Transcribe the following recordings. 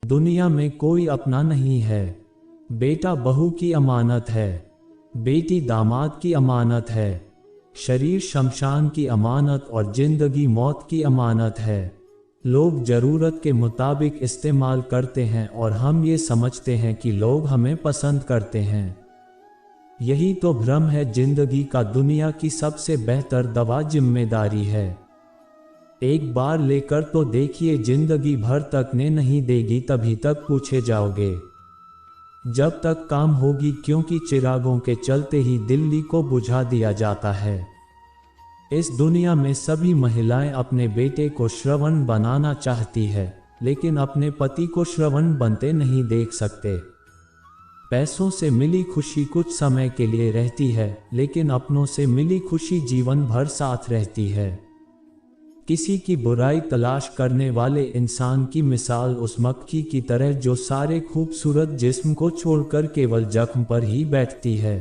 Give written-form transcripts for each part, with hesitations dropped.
दुनिया में कोई अपना नहीं है। बेटा बहू की अमानत है, बेटी दामाद की अमानत है, शरीर शमशान की अमानत और जिंदगी मौत की अमानत है। लोग ज़रूरत के मुताबिक इस्तेमाल करते हैं और हम ये समझते हैं कि लोग हमें पसंद करते हैं। यही तो भ्रम है जिंदगी का। दुनिया की सबसे बेहतर दवा जिम्मेदारी है। एक बार लेकर तो देखिए, जिंदगी भर तक ने नहीं देगी, तभी तक पूछे जाओगे जब तक काम होगी, क्योंकि चिरागों के चलते ही दिल्ली को बुझा दिया जाता है। इस दुनिया में सभी महिलाएं अपने बेटे को श्रवण बनाना चाहती है, लेकिन अपने पति को श्रवण बनते नहीं देख सकते। पैसों से मिली खुशी कुछ समय के लिए रहती है, लेकिन अपनों से मिली खुशी जीवन भर साथ रहती है। किसी की बुराई तलाश करने वाले इंसान की मिसाल उस मक्खी की तरह जो सारे खूबसूरत जिस्म को छोड़कर केवल जख्म पर ही बैठती है।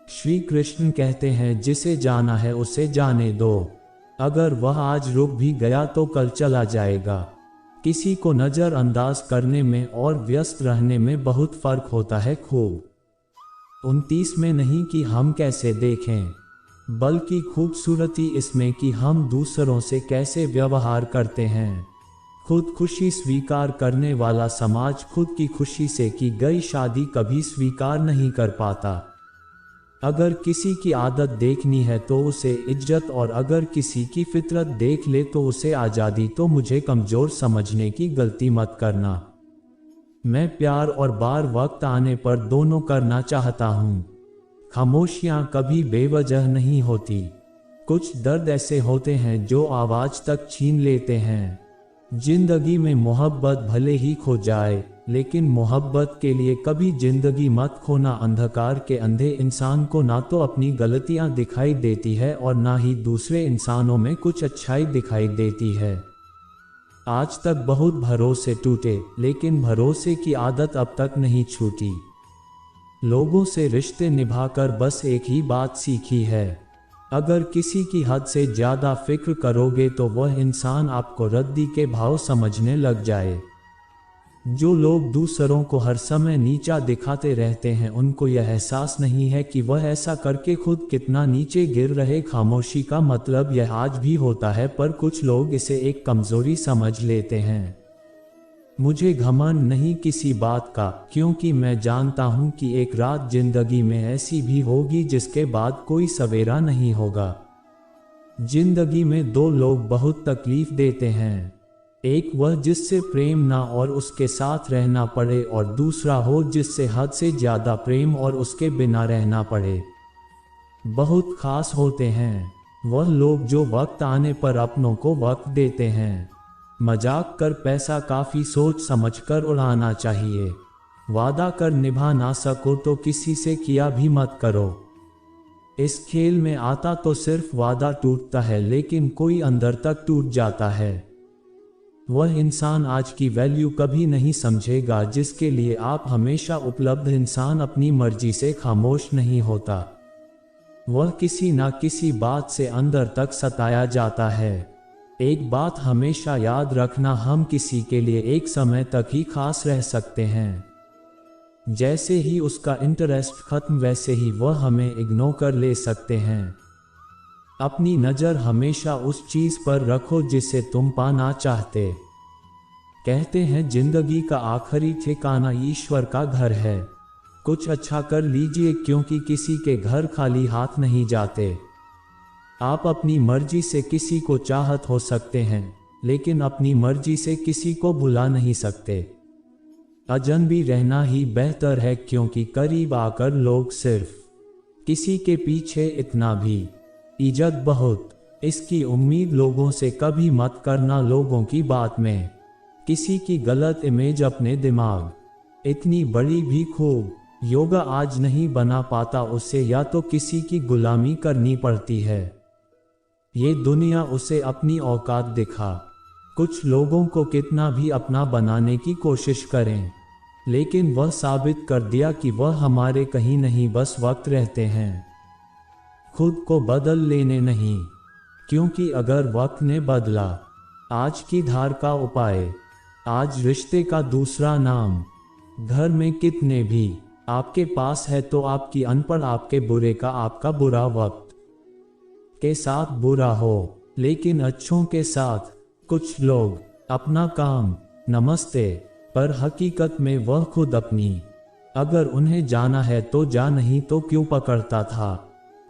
श्री कृष्ण कहते हैं, जिसे जाना है उसे जाने दो। अगर वह आज रुक भी गया तो कल चला जाएगा। किसी को नज़रअंदाज करने में और व्यस्त रहने में बहुत फर्क होता है। खूब 29 में नहीं कि हम कैसे देखें, बल्कि खूबसूरती इसमें कि हम दूसरों से कैसे व्यवहार करते हैं। खुद खुशी स्वीकार करने वाला समाज खुद की खुशी से की गई शादी कभी स्वीकार नहीं कर पाता। अगर किसी की आदत देखनी है तो उसे इज्जत, और अगर किसी की फितरत देख ले तो उसे आज़ादी। तो मुझे कमज़ोर समझने की गलती मत करना। मैं प्यार और बार वक्त आने पर दोनों करना चाहता हूँ। खामोशियाँ कभी बेवजह नहीं होती। कुछ दर्द ऐसे होते हैं जो आवाज़ तक छीन लेते हैं। जिंदगी में मोहब्बत भले ही खो जाए, लेकिन मोहब्बत के लिए कभी जिंदगी मत खोना। अंधकार के अंधे इंसान को ना तो अपनी गलतियां दिखाई देती है और ना ही दूसरे इंसानों में कुछ अच्छाई दिखाई देती है। आज तक बहुत भरोसे टूटे, लेकिन भरोसे की आदत अब तक नहीं छूटी। लोगों से रिश्ते निभाकर बस एक ही बात सीखी है, अगर किसी की हद से ज़्यादा फिक्र करोगे तो वह इंसान आपको रद्दी के भाव समझने लग जाए। जो लोग दूसरों को हर समय नीचा दिखाते रहते हैं, उनको यह एहसास नहीं है कि वह ऐसा करके खुद कितना नीचे गिर रहे। खामोशी का मतलब यह आज भी होता है, पर कुछ लोग इसे एक कमज़ोरी समझ लेते हैं। मुझे घमंड नहीं किसी बात का, क्योंकि मैं जानता हूं कि एक रात जिंदगी में ऐसी भी होगी जिसके बाद कोई सवेरा नहीं होगा। जिंदगी में दो लोग बहुत तकलीफ देते हैं, एक वह जिससे प्रेम ना और उसके साथ रहना पड़े, और दूसरा हो जिससे हद से ज़्यादा प्रेम और उसके बिना रहना पड़े। बहुत खास होते हैं वह लोग जो वक्त आने पर अपनों को वक्त देते हैं। मजाक कर पैसा काफ़ी सोच समझकर उड़ाना चाहिए। वादा कर निभा ना सको तो किसी से किया भी मत करो। इस खेल में आता तो सिर्फ वादा टूटता है, लेकिन कोई अंदर तक टूट जाता है। वह इंसान आज की वैल्यू कभी नहीं समझेगा जिसके लिए आप हमेशा उपलब्ध। इंसान अपनी मर्जी से खामोश नहीं होता, वह किसी ना किसी बात से अंदर तक सताया जाता है। एक बात हमेशा याद रखना, हम किसी के लिए एक समय तक ही खास रह सकते हैं। जैसे ही उसका इंटरेस्ट खत्म, वैसे ही वह हमें इग्नोर कर ले सकते हैं। अपनी नज़र हमेशा उस चीज़ पर रखो जिसे तुम पाना चाहते। कहते हैं जिंदगी का आखिरी ठिकाना ईश्वर का घर है। कुछ अच्छा कर लीजिए, क्योंकि किसी के घर खाली हाथ नहीं जाते। आप अपनी मर्जी से किसी को चाहत हो सकते हैं, लेकिन अपनी मर्जी से किसी को भुला नहीं सकते। अजनबी रहना ही बेहतर है, क्योंकि करीब आकर लोग सिर्फ किसी के पीछे इतना भी इज्जत बहुत, इसकी उम्मीद लोगों से कभी मत करना। लोगों की बात में किसी की गलत इमेज अपने दिमाग इतनी बड़ी भी खूब योगा आज नहीं बना पाता, उसे या तो किसी की गुलामी करनी पड़ती है, ये दुनिया उसे अपनी औकात दिखा। कुछ लोगों को कितना भी अपना बनाने की कोशिश करें, लेकिन वह साबित कर दिया कि वह हमारे कहीं नहीं, बस वक्त रहते हैं। खुद को बदल लेने नहीं, क्योंकि अगर वक्त ने बदला आज की धार का उपाय, आज रिश्ते का दूसरा नाम। घर में कितने भी आपके पास है तो आपकी अनपढ़ आपके बुरे का आपका बुरा वक्त के साथ बुरा हो, लेकिन अच्छों के साथ। कुछ लोग अपना काम नमस्ते, पर हकीकत में वह खुद अपनी। अगर उन्हें जाना है तो जा, नहीं तो क्यों पकड़ता था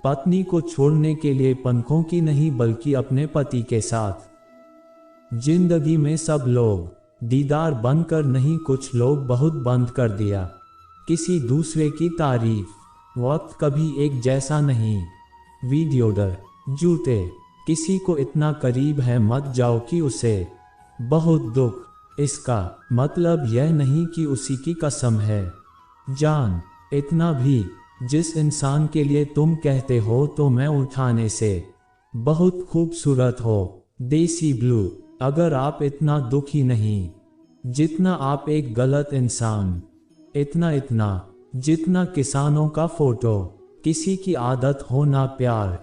पत्नी को छोड़ने के लिए पंखों की नहीं बल्कि अपने पति के साथ। जिंदगी में सब लोग दीदार बनकर नहीं, कुछ लोग बहुत बंद कर दिया किसी दूसरे की तारीफ। वक्त कभी एक जैसा नहीं। वीडियोडर जूते किसी को इतना करीब है मत जाओ कि उसे बहुत दुख। इसका मतलब यह नहीं कि उसी की कसम है जान। इतना भी जिस इंसान के लिए तुम कहते हो तो मैं उठाने से बहुत खूबसूरत हो। देसी ब्लू। अगर आप इतना दुखी नहीं जितना आप एक गलत इंसान, इतना जितना किसानों का फोटो। किसी की आदत हो ना प्यार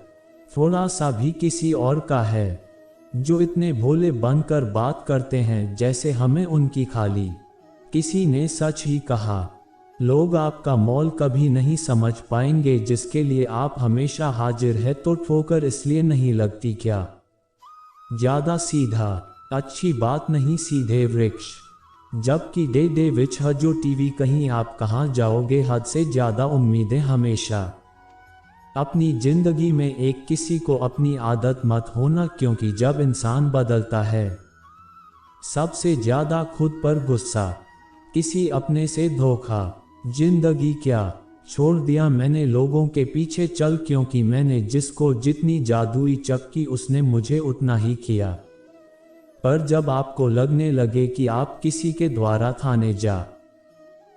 थोड़ा सा भी किसी और का है, जो इतने भोले बनकर बात करते हैं जैसे हमें उनकी खाली। किसी ने सच ही कहा, लोग आपका मोल कभी नहीं समझ पाएंगे जिसके लिए आप हमेशा हाजिर है। तो ठोकर इसलिए नहीं लगती क्या ज्यादा सीधा अच्छी बात नहीं, सीधे वृक्ष जबकि दे विच ह जो टीवी कहीं आप कहाँ जाओगे। हद से ज्यादा उम्मीदें हमेशा अपनी जिंदगी में एक किसी को अपनी आदत मत होना, क्योंकि जब इंसान बदलता है सबसे ज्यादा खुद पर गुस्सा, किसी अपने से धोखा। जिंदगी क्या छोड़ दिया मैंने लोगों के पीछे चल, क्योंकि मैंने जिसको जितनी जादुई चक्की उसने मुझे उतना ही किया। पर जब आपको लगने लगे कि आप किसी के द्वारा थाने जा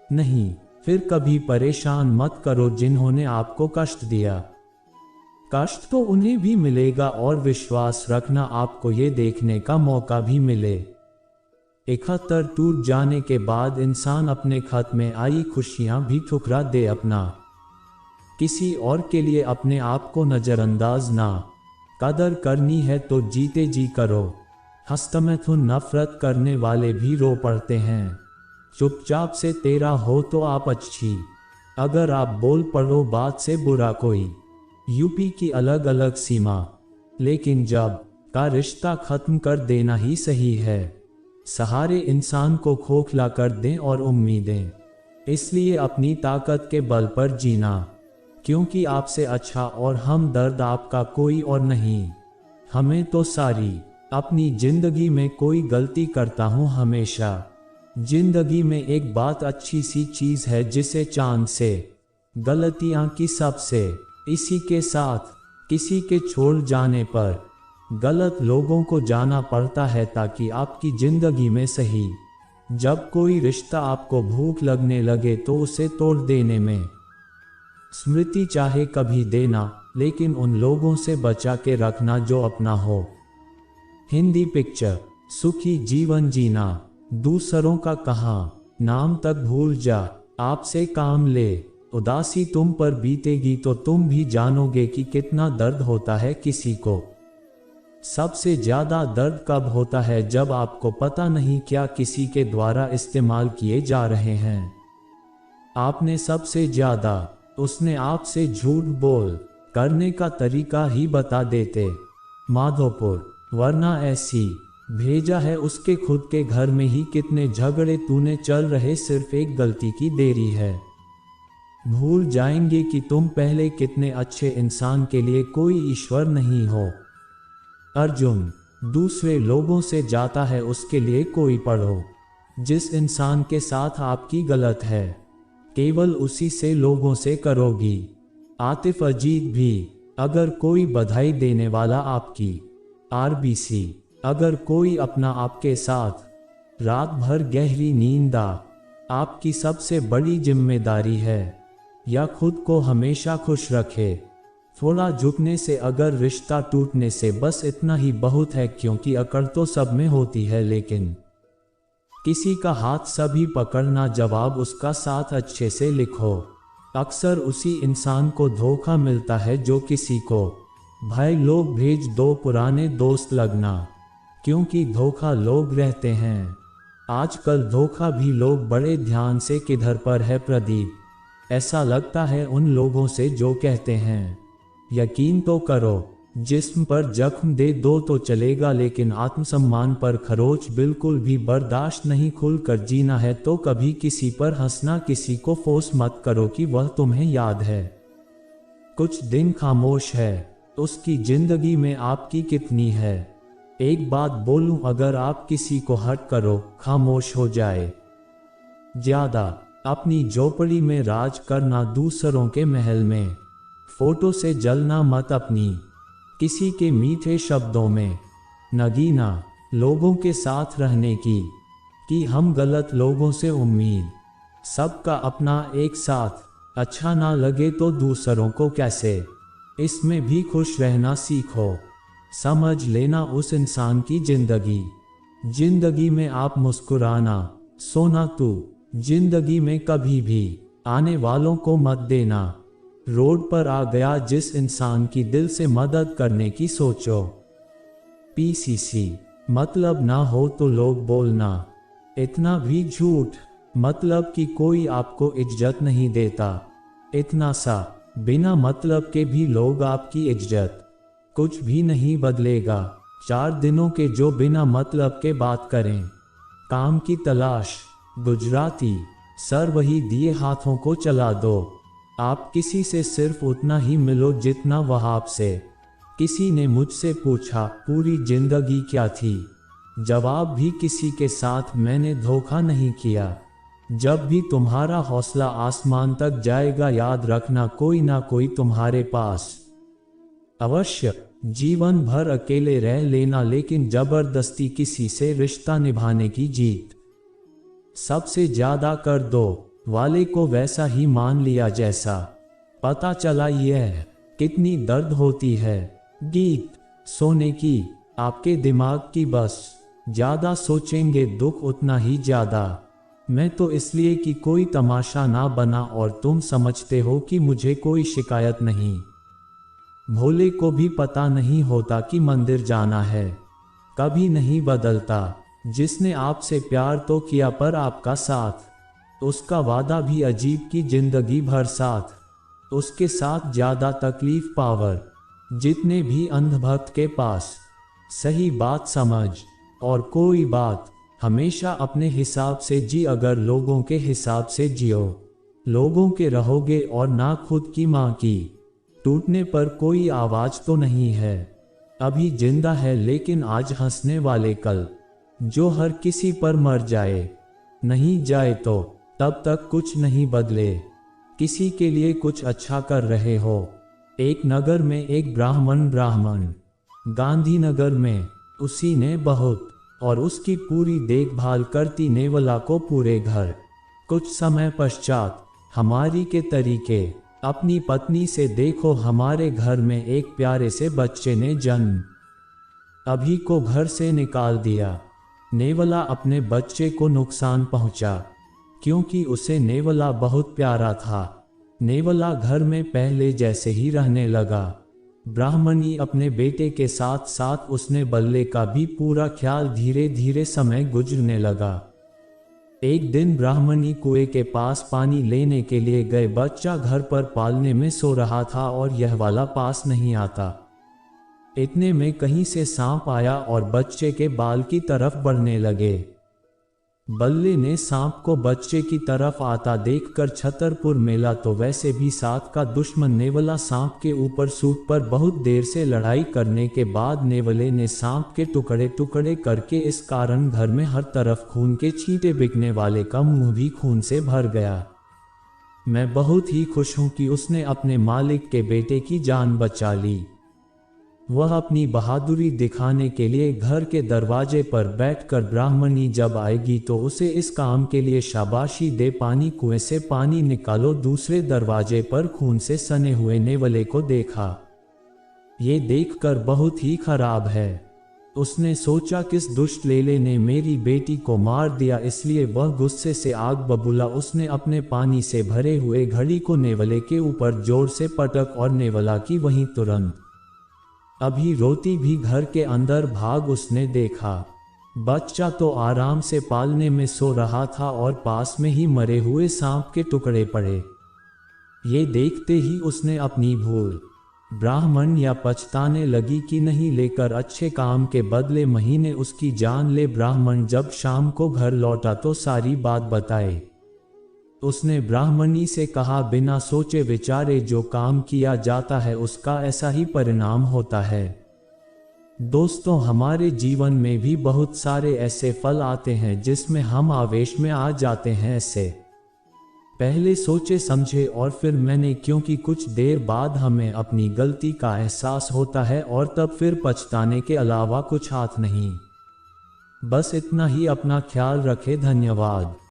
नहीं, फिर कभी परेशान मत करो जिन्होंने आपको कष्ट दिया। कष्ट तो उन्हें भी मिलेगा और विश्वास रखना आपको ये देखने का मौका भी मिले। 71 टूट जाने के बाद इंसान अपने खत में आई खुशियां भी ठुकरा दे। अपना किसी और के लिए अपने आप को नजरअंदाज ना। कदर करनी है तो जीते जी करो। हस्तमैथुन नफरत करने वाले भी रो पड़ते हैं। चुपचाप से तेरा हो तो आप अच्छी, अगर आप बोल पड़ो बात से बुरा कोई। यूपी की अलग अलग सीमा, लेकिन जब का रिश्ता खत्म कर देना ही सही है। सहारे इंसान को खोखला कर दें और उम्मीदें, इसलिए अपनी ताकत के बल पर जीना, क्योंकि आपसे अच्छा और हमदर्द आपका कोई और नहीं। हमें तो सारी अपनी जिंदगी में कोई गलती करता हूँ हमेशा। जिंदगी में एक बात अच्छी सी चीज है जिसे चांद से गलतियां की सबसे। इसी के साथ किसी के छोड़ जाने पर गलत लोगों को जाना पड़ता है ताकि आपकी जिंदगी में सही। जब कोई रिश्ता आपको भूख लगने लगे तो उसे तोड़ देने में स्मृति चाहे कभी देना, लेकिन उन लोगों से बचा के रखना जो अपना हो। हिंदी पिक्चर सुखी जीवन जीना। दूसरों का कहा नाम तक भूल जा, आपसे काम ले। उदासी तुम पर बीतेगी तो तुम भी जानोगे कि कितना दर्द होता है किसी को। सबसे ज्यादा दर्द कब होता है जब आपको पता नहीं क्या किसी के द्वारा इस्तेमाल किए जा रहे हैं। आपने सबसे ज्यादा उसने आपसे झूठ बोल करने का तरीका ही बता देते। माधोपुर वरना ऐसी भेजा है उसके खुद के घर में ही कितने झगड़े तूने चल रहे, सिर्फ एक गलती की देरी है। भूल जाएंगे कि तुम पहले कितने अच्छे इंसान के लिए कोई ईश्वर नहीं हो। अर्जुन दूसरे लोगों से जाता है उसके लिए कोई पढ़ो। जिस इंसान के साथ आपकी गलत है केवल उसी से लोगों से करोगी। आतिफ अजीत भी अगर कोई बधाई देने वाला आपकी आरबीसी, अगर कोई अपना आपके साथ रात भर गहरी नींद आपकी सबसे बड़ी जिम्मेदारी है, या खुद को हमेशा खुश रखे। थोड़ा झुकने से अगर रिश्ता टूटने से बस इतना ही बहुत है, क्योंकि अकड़ तो सब में होती है लेकिन किसी का हाथ सभी पकड़ना। जवाब उसका साथ अच्छे से लिखो। अक्सर उसी इंसान को धोखा मिलता है जो किसी को भाई लोग भेज दो पुराने दोस्त लगना, क्योंकि धोखा लोग रहते हैं आजकल धोखा भी लोग बड़े ध्यान से किधर पर है प्रदीप। ऐसा लगता है उन लोगों से जो कहते हैं यकीन तो करो, जिस्म पर जख्म दे दो तो चलेगा लेकिन आत्मसम्मान पर खरोच बिल्कुल भी बर्दाश्त नहीं। खुलकर जीना है तो कभी किसी पर हंसना, किसी को फोर्स मत करो कि वह तुम्हें याद है। कुछ दिन खामोश है, उसकी जिंदगी में आपकी कितनी है। एक बात बोलूं, अगर आप किसी को हर्ट करो, खामोश हो जाए। ज्यादा अपनी झोपड़ी में राज करना, दूसरों के महल में फोटो से जलना मत, अपनी किसी के मीठे शब्दों में नगीना। लोगों के साथ रहने की हम गलत लोगों से उम्मीद, सबका अपना एक साथ। अच्छा ना लगे तो दूसरों को कैसे, इसमें भी खुश रहना सीखो। समझ लेना उस इंसान की जिंदगी में आप मुस्कुराना। सोना तू जिंदगी में कभी भी आने वालों को मत देना। रोड पर आ गया जिस इंसान की दिल से मदद करने की सोचो। पीसीसी मतलब ना हो तो लोग बोलना, इतना भी झूठ मतलब कि कोई आपको इज्जत नहीं देता। इतना सा बिना मतलब के भी लोग आपकी इज्जत, कुछ भी नहीं बदलेगा। 4 दिनों के जो बिना मतलब के बात करें, काम की तलाश। गुजराती सर वही दिए हाथों को चला दो। आप किसी से सिर्फ उतना ही मिलो जितना वह आपसे। किसी ने मुझसे पूछा पूरी जिंदगी क्या थी, जवाब भी किसी के साथ मैंने धोखा नहीं किया। जब भी तुम्हारा हौसला आसमान तक जाएगा, याद रखना कोई ना कोई तुम्हारे पास अवश्य। जीवन भर अकेले रह लेना, लेकिन जबरदस्ती किसी से रिश्ता निभाने की जीत। सबसे ज्यादा कर दो वाले को वैसा ही मान लिया जैसा पता चला। यह कितनी दर्द होती है गीत सोने की, आपके दिमाग की बस। ज्यादा सोचेंगे दुख उतना ही ज्यादा। मैं तो इसलिए कि कोई तमाशा ना बना, और तुम समझते हो कि मुझे कोई शिकायत नहीं। भोले को भी पता नहीं होता कि मंदिर जाना है। कभी नहीं बदलता। जिसने आपसे प्यार तो किया पर आपका साथ, उसका वादा भी अजीब की जिंदगी भर साथ। उसके साथ ज्यादा तकलीफ पावर। जितने भी अंधभक्त के पास सही बात समझ, और कोई बात हमेशा अपने हिसाब से जी। अगर लोगों के हिसाब से जियो, लोगों के रहोगे और ना खुद की माँ की। टूटने पर कोई आवाज तो नहीं है, अभी जिंदा है लेकिन आज हंसने वाले कल। जो हर किसी पर मर जाए, नहीं जाए तो तब तक कुछ नहीं बदले। किसी के लिए कुछ अच्छा कर रहे हो। एक नगर में एक ब्राह्मण, गांधीनगर में उसी ने बहुत और उसकी पूरी देखभाल करती नेवला को पूरे घर। कुछ समय पश्चात हमारी के तरीके अपनी पत्नी से देखो, हमारे घर में एक प्यारे से बच्चे ने जन्म अभी को घर से निकाल दिया। नेवला अपने बच्चे को नुकसान पहुंचा, क्योंकि उसे नेवला बहुत प्यारा था। नेवला घर में पहले जैसे ही रहने लगा। ब्राह्मणी अपने बेटे के साथ साथ उसने बल्ले का भी पूरा ख्याल। धीरे धीरे समय गुजरने लगा। एक दिन ब्राह्मणी कुएं के पास पानी लेने के लिए गए। बच्चा घर पर पालने में सो रहा था और यह वाला पास नहीं आता। इतने में कहीं से सांप आया और बच्चे के बाल की तरफ बढ़ने लगे। बल्ले ने सांप को बच्चे की तरफ आता देखकर छतरपुर मेला। तो वैसे भी साथ का दुश्मन नेवला सांप के ऊपर सूट पर बहुत देर से लड़ाई करने के बाद नेवले ने सांप के टुकड़े टुकड़े करके, इस कारण घर में हर तरफ खून के छींटे बिकने वाले का मुंह भी खून से भर गया। मैं बहुत ही खुश हूं कि उसने अपने मालिक के बेटे की जान बचा ली। वह अपनी बहादुरी दिखाने के लिए घर के दरवाजे पर बैठकर ब्राह्मणी जब आएगी तो उसे इस काम के लिए शाबाशी दे। पानी कुएं से पानी निकालो। दूसरे दरवाजे पर खून से सने हुए नेवले को देखा। ये देखकर बहुत ही खराब है। उसने सोचा किस दुष्ट लेले ने मेरी बेटी को मार दिया, इसलिए वह गुस्से से आग बबूला। उसने अपने पानी से भरे हुए घड़ी को नेवले के ऊपर जोर से पटक और नेवला की वहीं तुरंत अभी रोती भी घर के अंदर भाग। उसने देखा बच्चा तो आराम से पालने में सो रहा था और पास में ही मरे हुए सांप के टुकड़े पड़े। ये देखते ही उसने अपनी भूल ब्राह्मण या पछताने लगी कि नहीं लेकर अच्छे काम के बदले महीने उसकी जान ले। ब्राह्मण जब शाम को घर लौटा तो सारी बात बताई। उसने ब्राह्मणी से कहा, बिना सोचे विचारे जो काम किया जाता है उसका ऐसा ही परिणाम होता है। दोस्तों, हमारे जीवन में भी बहुत सारे ऐसे फल आते हैं जिसमें हम आवेश में आ जाते हैं। ऐसे पहले सोचे समझे और फिर मैंने, क्योंकि कुछ देर बाद हमें अपनी गलती का एहसास होता है और तब फिर पछताने के अलावा कुछ हाथ नहीं। बस इतना ही। अपना ख्याल रखें। धन्यवाद।